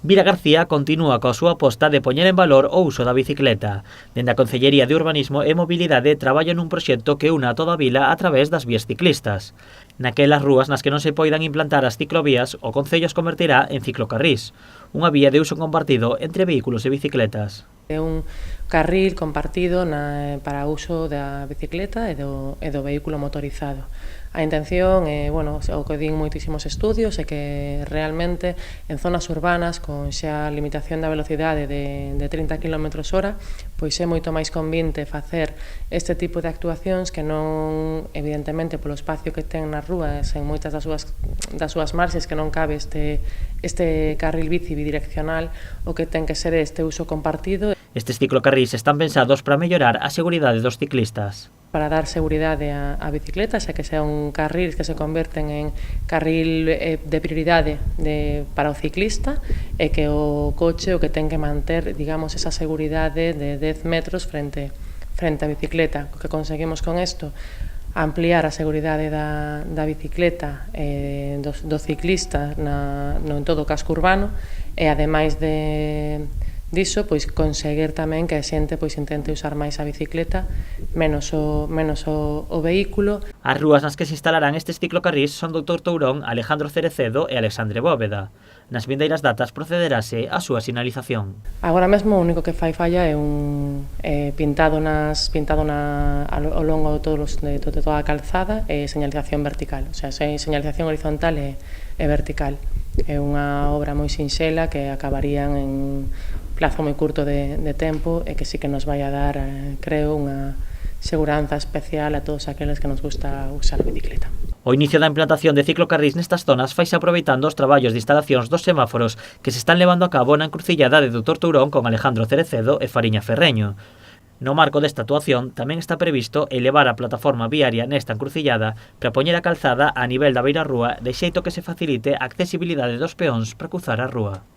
Vila García continúa coa súa aposta de poñer en valor o uso da bicicleta. Dende a Concellería de Urbanismo e Mobilidade traballo nun proxecto que una a toda a vila a través das vías ciclistas. Naquelas rúas nas que non se poidan implantar as ciclovías, o Concello as convertirá en ciclocarrís, unha vía de uso compartido entre vehículos e bicicletas. É un carril compartido para o uso da bicicleta e do vehículo motorizado. A intención é, o que din moitísimos estudios, é que realmente en zonas urbanas con xa limitación da velocidade de 30 km/h, pois é moito máis convinte facer este tipo de actuacións que non, evidentemente, polo espacio que ten nas rúas, en moitas das súas marxes que non cabe este carril bici bidireccional, o que ten que ser este uso compartido. Estes ciclocarrís están pensados para mellorar a seguridade dos ciclistas. Para dar seguridade á bicicleta, xa que sean carrils que se converten en carril de prioridade para o ciclista, e que o coche o que ten que manter, digamos, esa seguridade de 10 metros frente á bicicleta. O que conseguimos con isto, ampliar a seguridade da bicicleta do ciclista en todo o casco urbano, e ademais diso, pois conseguir tamén que a xente intente usar máis a bicicleta, menos o vehículo. As rúas nas que se instalarán estes ciclocarrís son Doutor Tourón, Alejandro Cerecedo e Alexandre Bóveda. Nas vindeiras datas procederase a súa sinalización. Agora mesmo o único que falla é un pintado ao longo de toda a calzada e señalización vertical, o sea, señalización horizontal e vertical. É unha obra moi sinxela que acabarían en plazo moi curto de tempo e que sí que nos vai a dar, creo, unha seguranza especial a todos aqueles que nos gusta usar a bicicleta. O inicio da implantación de ciclocarrís nestas zonas faise aproveitando os traballos de instalacións dos semáforos que se están levando a cabo na encrucillada de Doutor Tourón con Alejandro Cerecedo e Fariña Ferreño. No marco desta actuación tamén está previsto elevar a plataforma viaria nesta encrucillada para poñer a calzada a nivel da beirarrúa de xeito que se facilite a accesibilidade dos peóns para cruzar a rúa.